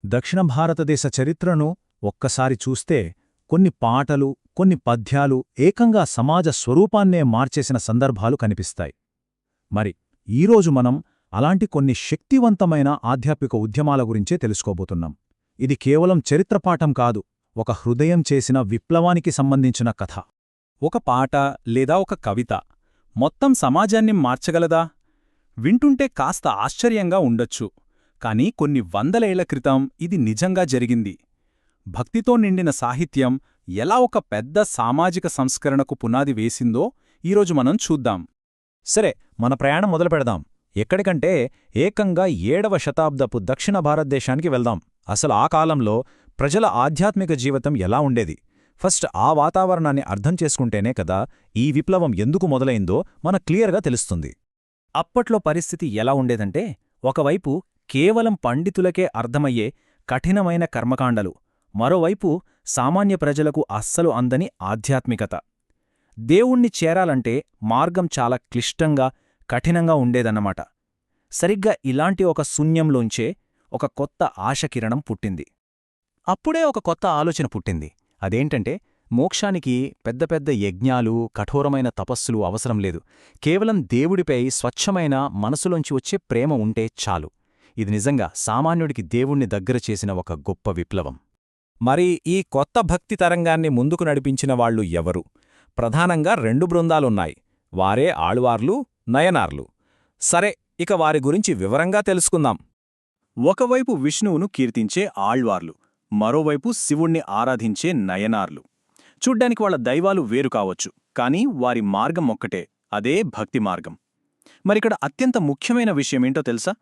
దక్షిణ భారతదేశ చరిత్రను ఒక్కసారి చూస్తే కొన్ని పాటలు, కొన్ని పద్యాలు ఏకంగా సమాజ స్వరూపాన్నే మార్చేసిన సందర్భాలు కనిపిస్తాయి. మరి ఈరోజు మనం అలాంటి కొన్ని శక్తివంతమైన ఆధ్యాత్మిక ఉద్యమాల గురించే తెలుసుకోబోతున్నాం. ఇది కేవలం చరిత్రపాఠం కాదు, ఒక హృదయం చేసిన విప్లవానికి సంబంధించిన కథ. ఒక పాట లేదా ఒక కవిత మొత్తం సమాజాన్ని మార్చగలదా? వింటుంటే కాస్త ఆశ్చర్యంగా ఉండొచ్చు, కానీ కొన్ని వందలేళ్ల క్రితం ఇది నిజంగా జరిగింది. భక్తితో నిండిన సాహిత్యం ఎలా ఒక పెద్ద సామాజిక సంస్కరణకు పునాది వేసిందో ఈరోజు మనం చూద్దాం. సరే, మన ప్రయాణం మొదలు పెడదాం. ఎక్కడికంటే ఏకంగా 7వ శతాబ్దపు దక్షిణ భారతదేశానికి వెళ్దాం. అసలు ఆ కాలంలో ప్రజల ఆధ్యాత్మిక జీవితం ఎలా ఉండేది? ఫస్ట్ ఆ వాతావరణాన్ని అర్థం చేసుకుంటేనే కదా ఈ విప్లవం ఎందుకు మొదలైందో మనకు క్లియర్గా తెలుస్తుంది. అప్పట్లో పరిస్థితి ఎలా ఉండేదంటే, ఒకవైపు కేవలం పండితులకే అర్థమయ్యే కఠినమైన కర్మకాండలు, మరోవైపు సామాన్య ప్రజలకు అస్సలు అందని ఆధ్యాత్మికత. దేవుణ్ణి చేరాలంటే మార్గం చాలా క్లిష్టంగా, కఠినంగా ఉండేదన్నమాట. సరిగ్గా ఇలాంటి ఒక శూన్యంలోంచే ఒక కొత్త ఆశకిరణం పుట్టింది. అప్పుడే ఒక కొత్త ఆలోచన పుట్టింది. అదేంటంటే, మోక్షానికి పెద్ద పెద్ద యజ్ఞాలు, కఠోరమైన తపస్సులు అవసరం లేదు. కేవలం దేవుడిపై స్వచ్ఛమైన మనసులోంచి వచ్చే ప్రేమ ఉంటే చాలు. ఇది నిజంగా సామాన్యుడికి దేవుణ్ణి దగ్గర చేసిన ఒక గొప్ప విప్లవం. మరి ఈ కొత్త భక్తి తరంగాన్ని ముందుకు నడిపించిన వాళ్ళు ఎవరు? ప్రధానంగా 2 బృందాలున్నాయి. వారే ఆళ్వార్లు, నయనార్లు. సరే, ఇక వారి గురించి వివరంగా తెలుసుకుందాం. ఒకవైపు విష్ణువును కీర్తించే ఆళ్వార్లు, మరోవైపు శివుణ్ణి ఆరాధించే నయనార్లు. చూడ్డానికి వాళ్ళ దైవాలు వేరు కావచ్చు, కానీ వారి మార్గం ఒక్కటే, అదే భక్తి మార్గం. మరిక్కడ అత్యంత ముఖ్యమైన విషయమేంటో తెలుసా?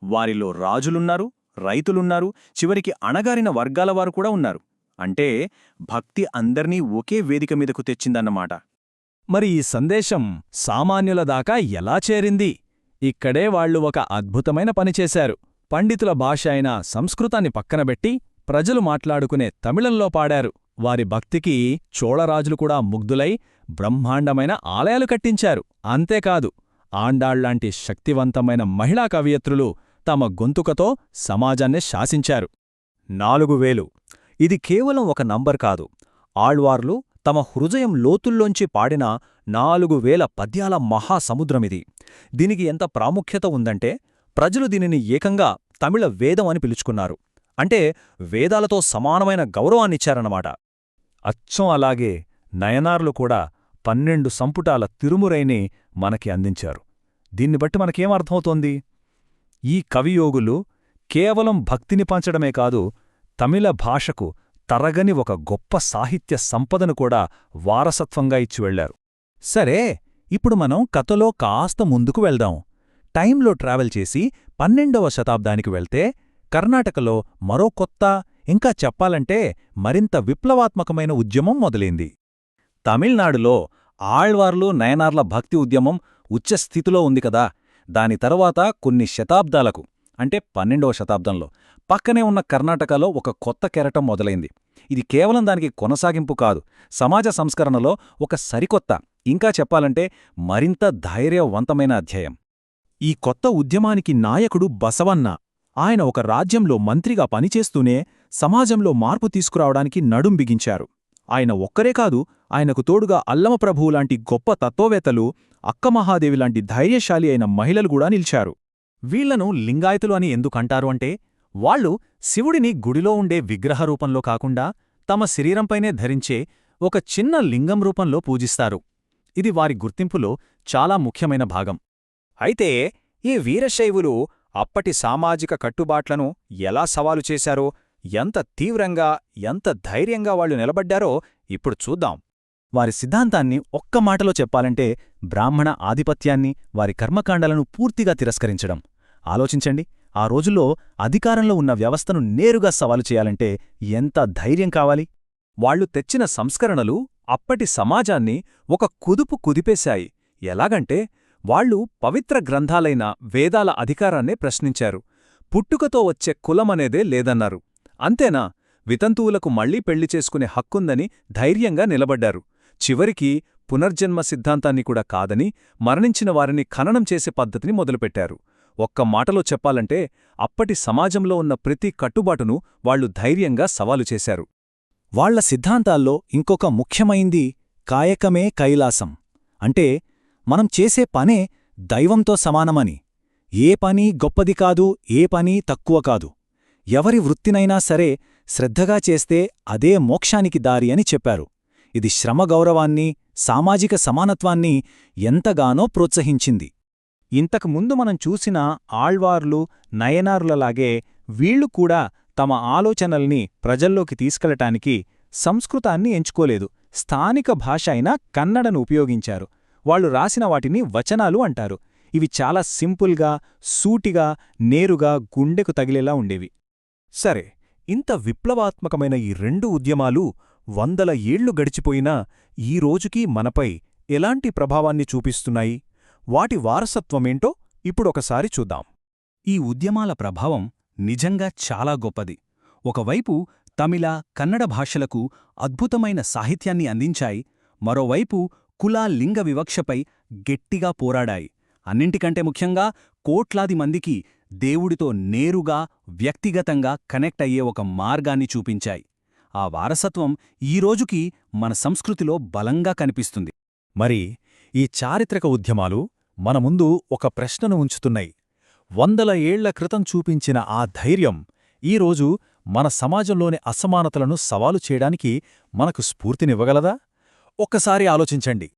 వారిలో రాజులున్నారు, రైతులున్నారు, చివరికి అణగారిన వర్గాలవారు కూడా ఉన్నారు. అంటే భక్తి అందర్నీ ఒకే వేదిక మీదకు తెచ్చిందన్నమాట. మరి ఈ సందేశం సామాన్యుల దాకా ఎలా చేరింది? ఇక్కడే వాళ్లు ఒక అద్భుతమైన పనిచేశారు. పండితుల భాష అయిన సంస్కృతాన్ని పక్కనబెట్టి ప్రజలు మాట్లాడుకునే తమిళంలో పాడారు. వారి భక్తికి చోళరాజులు కూడా ముగ్ధులై బ్రహ్మాండమైన ఆలయాలు కట్టించారు. అంతేకాదు, ఆండాళ్లాంటి శక్తివంతమైన మహిళా కవయిత్రులు తమ గొంతుకతో సమాజాన్నే శాసించారు. 4000. ఇది కేవలం ఒక నంబర్ కాదు. ఆళ్వార్లు తమ హృదయం లోతుల్లోంచి పాడిన 4000 పద్యాల మహాసముద్రమిది. దీనికి ఎంత ప్రాముఖ్యత ఉందంటే, ప్రజలు దీనిని ఏకంగా తమిళ వేదం అని పిలుచుకున్నారు. అంటే వేదాలతో సమానమైన గౌరవాన్నిచ్చారన్నమాట. అచ్చం అలాగే నయనార్లు కూడా 12 సంపుటాల తిరుమురైని మనకి అందించారు. దీన్ని బట్టి మనకేమర్థమవుతోంది? ఈ కవియోగులు కేవలం భక్తిని పంచడమే కాదు, తమిళ భాషకు తరగని ఒక గొప్ప సాహిత్య సంపదను కూడా వారసత్వంగా ఇచ్చి వెళ్లారు. సరే, ఇప్పుడు మనం కథలో కాస్త ముందుకు వెళ్దాం. టైంలో ట్రావెల్ చేసి 12వ శతాబ్దానికి వెళ్తే కర్ణాటకలో మరో కొత్త, ఇంకా చెప్పాలంటే మరింత విప్లవాత్మకమైన ఉద్యమం మొదలైంది. తమిళనాడులో ఆళ్వార్లు, నయనార్ల భక్తి ఉద్యమం ఉచ్చస్థితిలో ఉంది కదా. దాని తరువాత కొన్ని శతాబ్దాలకు, అంటే 12వ శతాబ్దంలో పక్కనే ఉన్న కర్ణాటకలో ఒక కొత్త కెరటం మొదలైంది. ఇది కేవలం దానికి కొనసాగింపు కాదు, సమాజ సంస్కరణలో ఒక సరికొత్త, ఇంకా చెప్పాలంటే మరింత ధైర్యవంతమైన అధ్యాయం. ఈ కొత్త ఉద్యమానికి నాయకుడు బసవన్న. ఆయన ఒక రాజ్యంలో మంత్రిగా పనిచేస్తూనే సమాజంలో మార్పు తీసుకురావడానికి నడుం బిగించారు. ఆయన ఒక్కరే కాదు, ఆయనకు తోడుగా అల్లమప్రభువులాంటి గొప్ప తత్వవేత్తలు, అక్కమహాదేవిలాంటి ధైర్యశాలి అయిన మహిళలు కూడా నిలిచారు. వీళ్లను లింగాయతులు అని ఎందుకంటారు అంటే, వాళ్ళు శివుడిని గుడిలో ఉండే విగ్రహ రూపంలో కాకుండా తమ శరీరంపైనే ధరించే ఒక చిన్న లింగం రూపంలో పూజిస్తారు. ఇది వారి గుర్తింపులో చాలా ముఖ్యమైన భాగం. అయితే ఈ వీరశైవులు అప్పటి సామాజిక కట్టుబాట్లను ఎలా సవాలు చేశారో, ఎంత తీవ్రంగా, ఎంత ధైర్యంగా వాళ్లు నిలబడ్డారో ఇప్పుడు చూద్దాం. వారి సిద్ధాంతాన్ని ఒక్క మాటలో చెప్పాలంటే, బ్రాహ్మణ ఆధిపత్యాన్ని, వారి కర్మకాండలను పూర్తిగా తిరస్కరించడం. ఆలోచించండి, ఆ రోజుల్లో అధికారంలో ఉన్న వ్యవస్థను నేరుగా సవాలు చేయాలంటే ఎంత ధైర్యం కావాలి? వాళ్లు తెచ్చిన సంస్కరణలు అప్పటి సమాజాన్ని ఒక కుదుపు కుదిపేశాయి. ఎలాగంటే, వాళ్లు పవిత్ర గ్రంథాలైన వేదాల అధికారాన్నే ప్రశ్నించారు. పుట్టుకతో వచ్చే కులమనేదే లేదన్నారు. అంతేనా, వితంతువులకు మళ్లీ పెళ్లి చేసుకునే హక్కుందని ధైర్యంగా నిలబడ్డారు. చివరికి పునర్జన్మ సిద్ధాంతాన్ని కూడా కాదని, మరణించిన వారిని ఖననం చేసే పద్ధతిని మొదలుపెట్టారు. ఒక్క మాటలో చెప్పాలంటే అప్పటి సమాజంలో ఉన్న ప్రతి కట్టుబాటును వాళ్లు ధైర్యంగా సవాలు చేశారు. వాళ్ల సిద్ధాంతాల్లో ఇంకొక ముఖ్యమైంది కాయకమే కైలాసం. అంటే మనం చేసే పనే దైవంతో సమానమని. ఏ పని గొప్పది కాదు, ఏ పని తక్కువ కాదు. ఎవరి వృత్తినైనా సరే శ్రద్ధగా చేస్తే అదే మోక్షానికి దారి అని చెప్పారు. ఇది శ్రమ గౌరవాన్ని, సామాజిక సమానత్వాన్ని ఎంతగానో ప్రోత్సహించింది. ఇంతకుముందు మనం చూసిన ఆళ్వార్లు, నయనారులలాగే వీళ్లు కూడా తమ ఆలోచనల్ని ప్రజల్లోకి తీసుకెళ్లటానికి సంస్కృతాన్ని ఎంచుకోలేదు. స్థానిక భాష అయిన కన్నడను ఉపయోగించారు. వాళ్లు రాసిన వాటిని వచనాలు అంటారు. ఇవి చాలా సింపుల్గా, సూటిగా, నేరుగా గుండెకు తగిలేలా ఉండేవి. సరే, ఇంత విప్లవాత్మకమైన ఈ రెండు ఉద్యమాలు 100 ఏళ్లు గడిచిపోయినా ఈ రోజుకీ మనపై ఎలాంటి ప్రభావాన్ని చూపిస్తున్నాయి? వాటి వారసత్వమేంటో ఇప్పుడొకసారి చూద్దాం. ఈ ఉద్యమాల ప్రభావం నిజంగా చాలా గొప్పది. ఒకవైపు తమిళ, కన్నడ భాషలకు అద్భుతమైన సాహిత్యాన్ని అందించాయి. మరోవైపు కుల, లింగ వివక్షపై గట్టిగా పోరాడాయి. అన్నింటికంటే ముఖ్యంగా కోట్లాది మందికి దేవుడితో నేరుగా, వ్యక్తిగతంగా కనెక్ట్ అయ్యే ఒక మార్గాన్ని చూపించాయి. ఆ వారసత్వం ఈరోజుకీ మన సంస్కృతిలో బలంగా కనిపిస్తుంది. మరి ఈ చారిత్రక ఉద్యమాలు మన ముందు ఒక ప్రశ్నను ఉంచుతున్నాయి. 100 ఏళ్ల క్రితం చూపించిన ఆ ధైర్యం ఈరోజు మన సమాజంలోని అసమానతలను సవాలు చేయడానికి మనకు స్ఫూర్తినివ్వగలదా? ఒక్కసారి ఆలోచించండి.